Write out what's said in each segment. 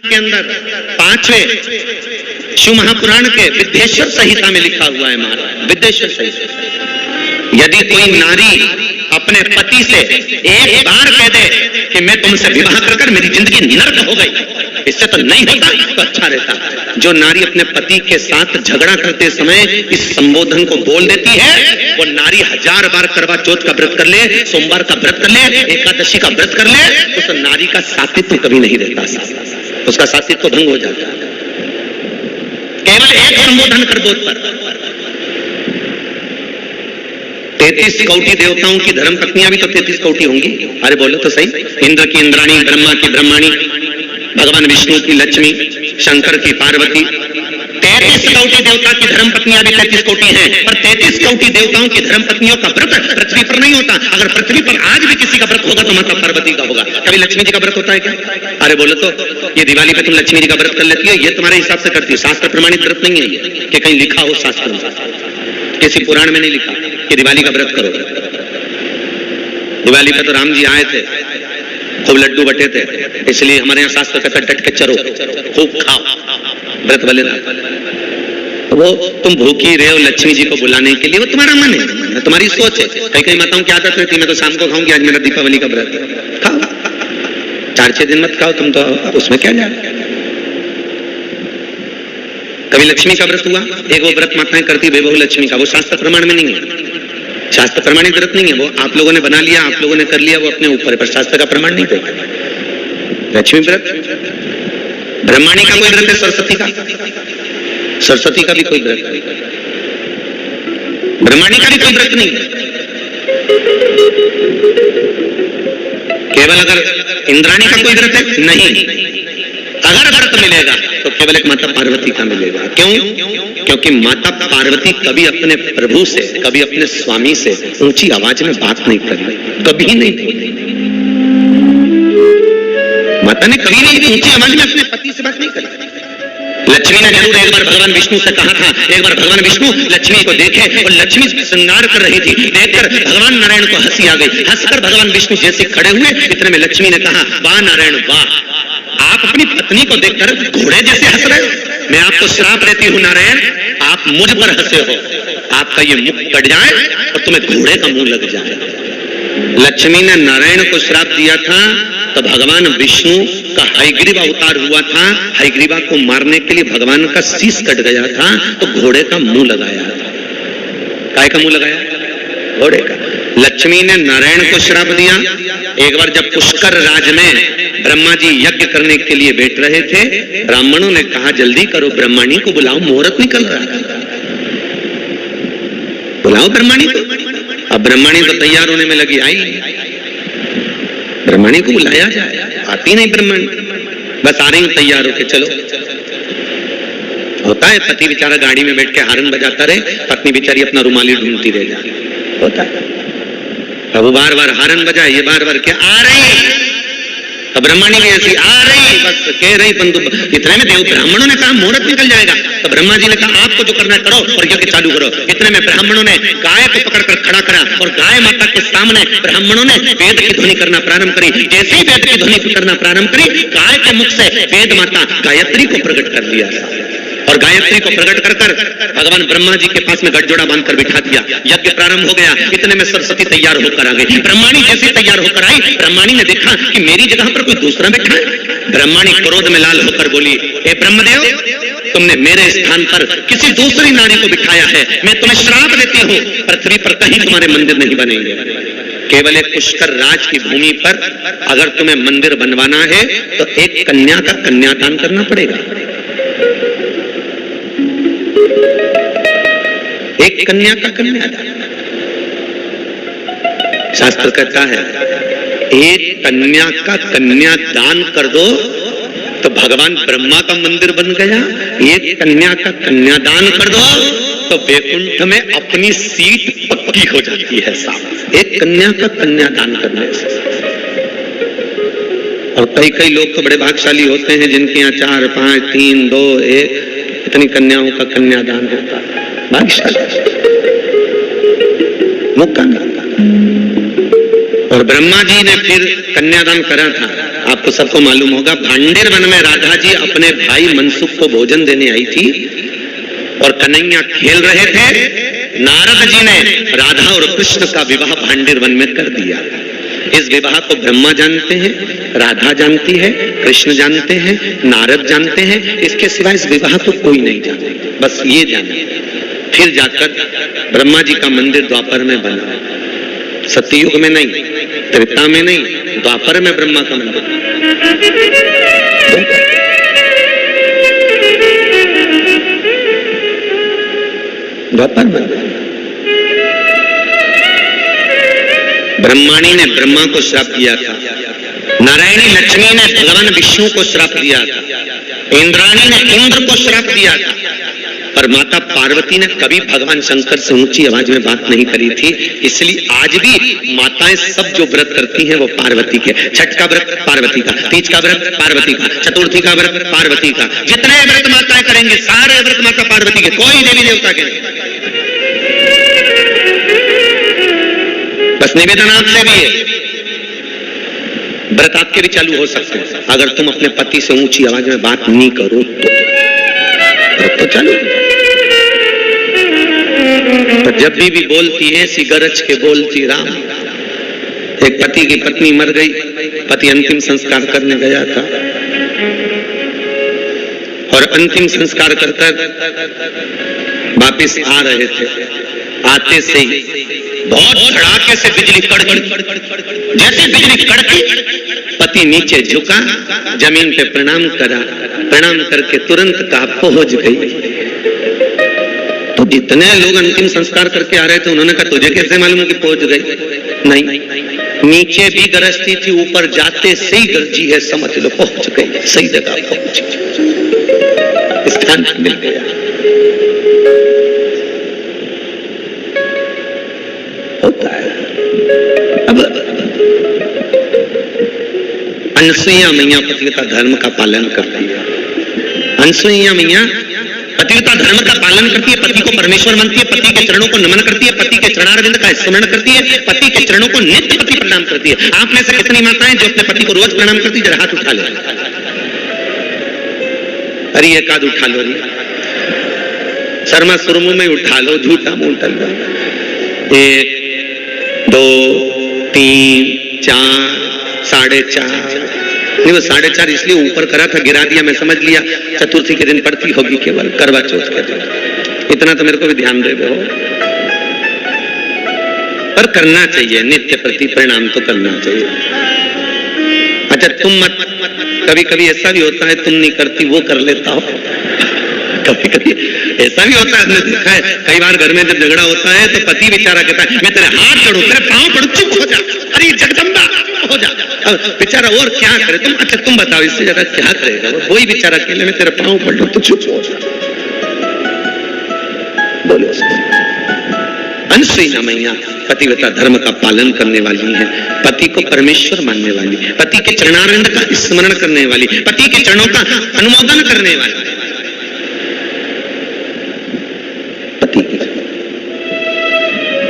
के अंदर 5वें शिव महापुराण के विद्येश्वर संहिता में लिखा हुआ है महाराज, विद्येश्वर संहिता। यदि कोई नारी अपने पति से एक बार कह दे कि मैं तुमसे विवाह कर मेरी जिंदगी नर्क हो गई, इससे तो नहीं होता तो अच्छा रहता। जो नारी अपने पति के साथ झगड़ा करते समय इस संबोधन को बोल देती है, वो नारी 1000 बार करवा चौथ का व्रत कर ले, सोमवार का व्रत कर ले, एकादशी का व्रत कर ले, उस नारी का सात्वित्व कभी नहीं रहता, उसका सात्वित्व भंग हो जाता है। केवल एक संबोधन कर दो पर 33 कौटी देवताओं की धर्म पत्नियां भी तो 33 कौटी होंगी। अरे बोलो तो सही, इंद्र की इंद्राणी, ब्रह्मा की ब्रह्माणी, भगवान विष्णु की लक्ष्मी, शंकर की पार्वती, 33 कौटी देवता की धर्म पत्नियां भी 33 कौटी हैं। पर 33 कौटी देवताओं की धर्म पत्नियों का व्रत पृथ्वी पर नहीं होता। अगर पृथ्वी पर आज भी किसी का व्रत होगा तो माता पार्वती का होगा। कभी लक्ष्मी जी का व्रत होता है क्या? अरे बोलो तो, ये दिवाली पे तुम लक्ष्मी जी का व्रत कर लेती हो, ये तुम्हारे हिसाब से करती हो, शास्त्र प्रमाणित व्रत नहीं है ये कि कहीं लिखा हो शास्त्र में, किसी पुराण में नहीं लिखा कि दिवाली का व्रत करो। दिवाली पे तो राम जी आए थे, खूब लड्डू बटे थे, इसलिए हमारे यहाँ शास्त्र कहता डट के चरो, खूब खाओ, व्रत वाले ना। वो तुम भूखी रहे हो लक्ष्मी जी को बुलाने के लिए, वो तुम्हारा मन है, तुम्हारी सोच है। कई कई माताओं की आदत रहती है, मैं तो शाम को खाऊंगी, आज मेरा दीपावली का व्रत है, खाओ 4-6 दिन मत खाओ तुम, तो उसमें क्या जाए। कभी लक्ष्मी का व्रत हुआ, एक वो व्रत माताएं करती वैभव लक्ष्मी का, वो शास्त्र प्रमाण में नहीं है, शास्त्र प्रमाणित व्रत नहीं है, वो आप लोगों ने बना लिया, आप लोगों ने कर लिया, वो अपने ऊपर है, पर शास्त्र का प्रमाण नहीं देता। लक्ष्मी व्रत, ब्रह्माणी का कोई व्रत है, सरस्वती का, सरस्वती का भी कोई व्रत नहीं, ब्रह्माणी का भी कोई व्रत नहीं। केवल अगर इंद्राणी का कोई व्रत है नहीं, अगर व्रत मिलेगा तो केवल एक माता पार्वती का मिलेगा। क्यों? क्योंकि माता पार्वती कभी अपने प्रभु से, कभी अपने स्वामी से ऊंची आवाज में बात नहीं करी, कभी नहीं। माता ने कभी नहीं ऊंची आवाज में अपने पति से बात नहीं करी। लक्ष्मी ने जरूर एक बार भगवान विष्णु से कहा था, एक बार भगवान विष्णु लक्ष्मी को देखे और लक्ष्मी श्रृंगार कर रही थी, देखकर भगवान नारायण को हंसी आ गई। हंसकर भगवान विष्णु जैसे खड़े हुए, इतने में लक्ष्मी ने कहा, वाह नारायण वाह, आप अपनी पत्नी को देखकर घोड़े जैसे हंस रहे हो। मैं आपको श्राप देती हूँ नारायण, आप मुझ पर हंसे हो, आपका ये मुख कट जाए और तुम्हें घोड़े का मुंह लग जाए। लक्ष्मी ने नारायण को श्राप दिया था तो भगवान विष्णु का हयग्रीव अवतार हुआ था, हयग्रीवा को मारने के लिए भगवान का शीश कट गया था तो घोड़े का मुंह लगाया था। काय का मुंह लगाया? घोड़े का। लक्ष्मी ने नारायण को श्राप दिया। एक बार जब पुष्कर राज में ब्रह्मा जी यज्ञ करने के लिए बैठ रहे थे, ब्राह्मणों ने कहा जल्दी करो, ब्रह्माणी को बुलाओ, मुहूर्त निकल रहा है, बुलाओ ब्रह्माणी को। अब ब्रह्माणी तो तैयार होने में लगी, आई ब्रह्माणी को बुलाया जाए, आती नहीं ब्रह्माणी, बस आ रही हूं तैयार होके चलो। होता है पति बेचारा गाड़ी में बैठ के हारन बजाता रहे, पत्नी बेचारी अपना रुमाली ढूंढती रह जाए, होता है। अब वो बार बार हारन बजाए, ये बार बार क्या आ रही, अब ब्रह्माणी भी ऐसी आ रही, बस कह रही, बंधु इतने में देव ब्राह्मणों ने कहा मुहूर्त निकल जाएगा, तो ब्रह्मा जी ने कहा आपको जो करना है करो और यज्ञ चालू करो। इतने में ब्राह्मणों ने गाय को पकड़कर खड़ा करा और गाय माता के सामने ब्राह्मणों ने वेद की ध्वनि करना प्रारंभ करी। जैसे ही वेद की ध्वनि करना प्रारंभ करी, गाय के मुख से वेद माता गायत्री को प्रकट कर लिया और गायत्री को प्रकट कर कर भगवान ब्रह्मा जी के पास में गठजोड़ा बांधकर बिठा दिया। यज्ञ प्रारंभ हो गया। इतने में सरस्वती तैयार होकर आ गई। ब्रह्माणी जैसे तैयार होकर आई, ब्रह्माणी ने देखा कि मेरी जगह पर कोई दूसरा बैठा है। ब्रह्माणी क्रोध में लाल होकर बोली, हे ब्रह्मदेव, तुमने मेरे स्थान पर किसी दूसरी नारी को बिठाया है, मैं तुम्हें श्राप देती हूँ, पृथ्वी पर कहीं तुम्हारे मंदिर नहीं बनेंगे। केवल एक पुष्कर राज की भूमि पर अगर तुम्हें मंदिर बनवाना है तो एक कन्या का कन्यादान करना पड़ेगा। एक कन्या का कन्यादान। शास्त्र कहता है एक कन्या का कन्यादान कर दो तो भगवान ब्रह्मा का मंदिर बन गया। एक कन्या का कन्यादान कर दो तो वैकुंठ में अपनी सीट पक्की हो जाती है साहब। एक कन्या का कन्यादान करने से। और कई कई लोग तो बड़े भाग्यशाली होते हैं जिनके यहाँ 4, 5, 3, 2, 1 इतनी कन्याओं का कन्यादान होता है। भाग्यशाली मुक्का। और ब्रह्मा जी ने फिर कन्यादान करा था। आपको सबको मालूम होगा, भांडेर वन में राधा जी अपने भाई मनसुख को भोजन देने आई थी और कन्हैया खेल रहे थे। नारद जी ने राधा और कृष्ण का विवाह भांडेर वन में कर दिया। इस विवाह को ब्रह्मा जानते हैं, राधा जानती है, कृष्ण जानते हैं, नारद जानते हैं। इसके सिवा इस विवाह को कोई नहीं जानता, बस ये जाने। फिर जाकर ब्रह्मा जी का मंदिर द्वापर में बना, सतयुग में नहीं, त्रेता में नहीं, द्वापर में ब्रह्मा का मंदिर। द्वापर में ब्रह्माणी ने ब्रह्मा को श्राप दिया था, नारायणी लक्ष्मी ने भगवान विष्णु को श्राप दिया था, इंद्राणी ने इंद्र को श्राप दिया था, पर माता पार्वती ने कभी भगवान शंकर से ऊंची आवाज में बात नहीं करी थी। इसलिए आज भी माताएं सब जो व्रत करती हैं वो पार्वती के। छठ का व्रत पार्वती का, तीज का व्रत पार्वती का, चतुर्थी का व्रत पार्वती का, जितने व्रत माताएं करेंगे सारे व्रत माता पार्वती के, कोई देवी देवता के नहीं। बस निवेदन आपसे भी है, व्रत आपके भी चालू हो सकते हैं अगर तुम अपने पति से ऊंची आवाज में बात नहीं करो तो चालू। तो जब भी बोलती है सी गरज के बोलती राम। एक पति की पत्नी मर गई, पति अंतिम संस्कार करने गया था और अंतिम संस्कार कर वापिस आ रहे थे। आते से ही बहुत धड़ाके से बिजली कड़की, जैसे बिजली कड़की पति नीचे झुका, जमीन पे प्रणाम करा, प्रणाम करके तुरंत कहा पहुंच गई। तो जितने लोग अंतिम संस्कार करके आ रहे थे उन्होंने कहा तुझे कैसे मालूम कि पहुंच गई? नहीं, नीचे भी गरजती थी, ऊपर जाते से ही गरजी है, समझ लो पहुंच गई, सही जगह पहुंची, स्थान मिल गया। होता है। अब अनसुईया मैया पतिव्रता धर्म का पालन करती है। अनसुईया मैया पतिव्रता धर्म का पालन करती है, पति को परमेश्वर मानती है, पति के चरणों को नमन करती है, पति के चरणारविंद का स्मरण करती है, पति के चरणों को नित्य पति प्रणाम करती है। आप में से कितनी माताएं जो अपने पति को रोज प्रणाम करती है? जरा हाथ उठा ले। अरे एक आध उठा लो, शर्मा सुरमु में उठा लो, झूठा मुंह उठा लो। 1 2 3 4 4.5 नहीं, वो 4.5 इसलिए ऊपर करा था, गिरा दिया, मैं समझ लिया चतुर्थी के दिन पड़ती होगी, केवल करवा चौथ के दिन। इतना तो मेरे को भी ध्यान दे दो, पर करना चाहिए, नित्य प्रति प्रणाम तो करना चाहिए। अच्छा तुम मत, कभी कभी ऐसा भी होता है तुम नहीं करती वो कर लेता हो, कभी कभी ऐसा भी होता है, हमने देखा है कई बार घर में जब झगड़ा होता है तो पति बेचारा कहता है मैं तेरे हाथ जोड़ू, तेरे पांव पड़ू, चुप हो जा, अरे जगदम्बा हो जा। बेचारा और क्या करे? तुम अच्छा तुम बताओ इससे ज्यादा क्या करेगा? वही बेचारा अकेले में तेरे पांव पड़ लो तो चुप हो जा। बोलो अनसुईया मैया पतिव्रता धर्म का पालन करने वाली है, पति को परमेश्वर मानने वाली, पति के चरणारविंद का स्मरण करने वाली, पति के चरणों का अनुमोदन करने वाली, पति की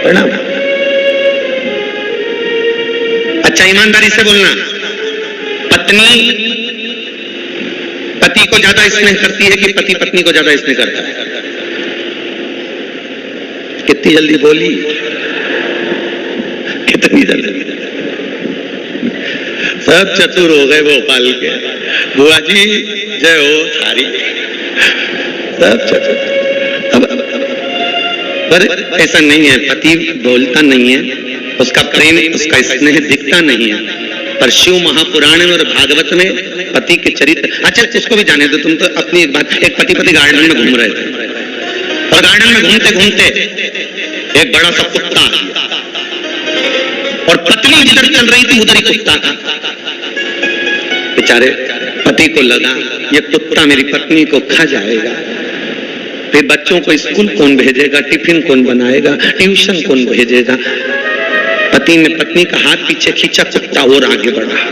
प्रणाम। अच्छा ईमानदारी से बोलना, पत्नी पति को ज्यादा स्नेह करती है कि पति पत्नी को ज्यादा स्नेह करता है? कितनी जल्दी बोली, कितनी जल्दी। सब चतुर हो गए भोपाल के, बुआ जी जय हो थारी, सब चतुर। पर ऐसा नहीं है, पति बोलता नहीं है, उसका प्रेम उसका स्नेह दिखता नहीं है, पर शिव महापुराण में और भागवत में पति के चरित्र। अच्छा उसको भी जाने दो, तुम तो अपनी एक बात, एक पति पति गार्डन में घूम रहे थे और गार्डन में घूमते घूमते एक बड़ा सा कुत्ता और पत्नी जिधर चल रही थी उधर ही कुत्ता था। बेचारे पति को लगा ये कुत्ता मेरी पत्नी को खा जाएगा, फिर बच्चों को स्कूल कौन भेजेगा, टिफिन कौन बनाएगा, ट्यूशन कौन भेजेगा। पति ने पत्नी का हाथ पीछे खींचा, कुत्ता और आगे बढ़ा,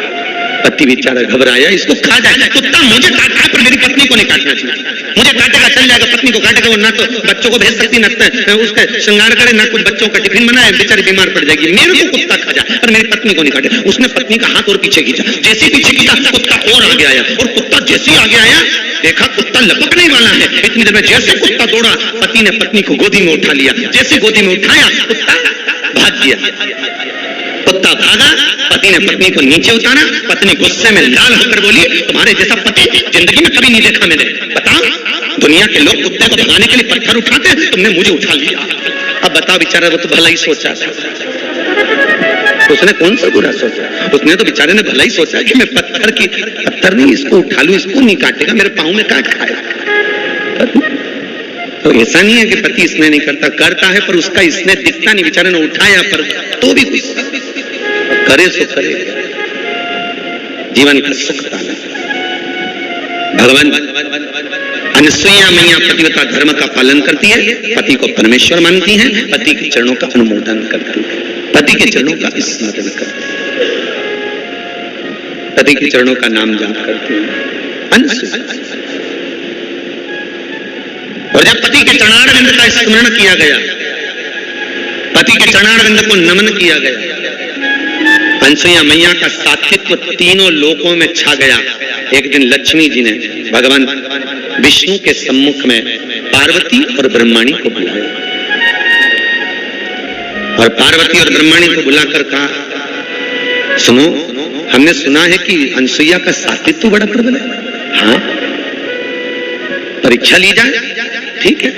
पति बेचारा घबराया इसको खा जाएगा, कुत्ता मुझे काटा पर मेरी पत्नी को नहीं काटना चाहिए, मुझे काटेगा चल जाएगा, पत्नी पत्नी को काटेगा, वो ना तो बच्चों को भेज सकती, ना उसका श्रृंगार करे, ना कुछ बच्चों का टिफिन बनाए, बेचारी बीमार पड़ जाएगी। मेरे को कुत्ता खा जाए और मेरी पत्नी को नहीं काटे। उसने पत्नी का हाथ और पीछे खींचा, जैसे पीछे खींचा कुत्ता और आगे आया, और कुत्ता जैसे आगे आया देखा कुत्ता लपकने वाला है। इतनी देर में जैसे कुत्ता दौड़ा, पति ने पत्नी को गोदी में उठा लिया। जैसे गोदी में उठाया कुत्ता भाग गया। कुत्ता भागा, पति ने पत्नी को नीचे उतारा। पत्नी गुस्से में लाल होकर बोली, तुम्हारे जैसा पति जिंदगी में कभी नहीं देखा मैंने। बताओ, दुनिया के लोग कुत्ते को भगाने के लिए पत्थर उठाते, तुमने मुझे उठा लिया। अब बताओ, बेचारा वो तो भला ही सोचा था। उसने कौन सा बुरा सोचा? उसने तो बेचारे ने भला ही सोचा कि मैं पत्थर नहीं, इसको उठा लूं, इसको नहीं काटेगा, मेरे पाँव में काट खाएगा। तो ऐसा नहीं है कि पति इसने नहीं करता है, पर उसका इसने दिखता नहीं। बेचारे ने उठाया, पर तो भी करे सो करे, जीवन का सुख पाना। भगवान अनसुईया मैया पतिव्रता धर्म का पालन करती है, पति को परमेश्वर मानती हैं, पति के चरणों का अनुमोदन करती है, पति के चरणों का स्मरण करती है, पति के चरणों का नाम जाप करती है अनसुईया। और जब पति के चरणारविंद का स्मरण किया गया, पति के चरणारविंद को नमन किया गया, अनसुईया मैया का सात्वित्व तीनों लोकों में छा गया। एक दिन लक्ष्मी जी ने भगवान विष्णु के सम्मुख में पार्वती और ब्रह्माणी को बुलाया, और पार्वती और ब्रह्माणी को बुलाकर कहा, सुनो, हमने सुना है कि अनसुईया का सात्वित्व बड़ा प्रबल है। हाँ, परीक्षा ली जाए। ठीक है,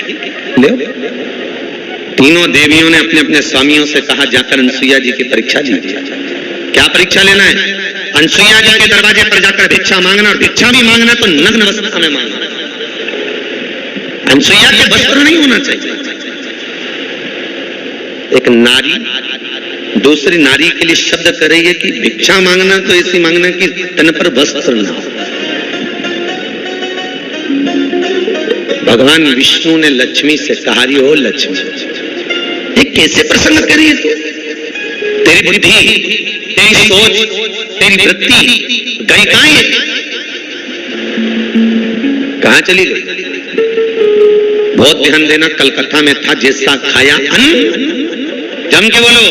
ले। तीनों देवियों ने अपने अपने स्वामियों से कहा, जाकर अनसुईया जी की परीक्षा लीजिए। क्या परीक्षा लेना है? अनसुईया जी के दरवाजे पर जाकर भिक्षा मांगना, और भिक्षा भी मांगना तो नग्न अवस्था में मांगना। अनसुईया के वस्त्र नहीं होना चाहिए। एक नारी दूसरी नारी के लिए शब्द कर रही है कि भिक्षा मांगना तो ऐसी मांगना कि तन पर वस्त्र ना हो। भगवान विष्णु ने लक्ष्मी से कहा, ओ लक्ष्मी, ये कैसे प्रसंग करिए तू? तेरी बुद्धि, तेरी सोच, तेरी वृत्ति गई कहां चली गई? बहुत ध्यान देना, कलकत्ता में था, जैसा खाया अन्न, जम के बोलो,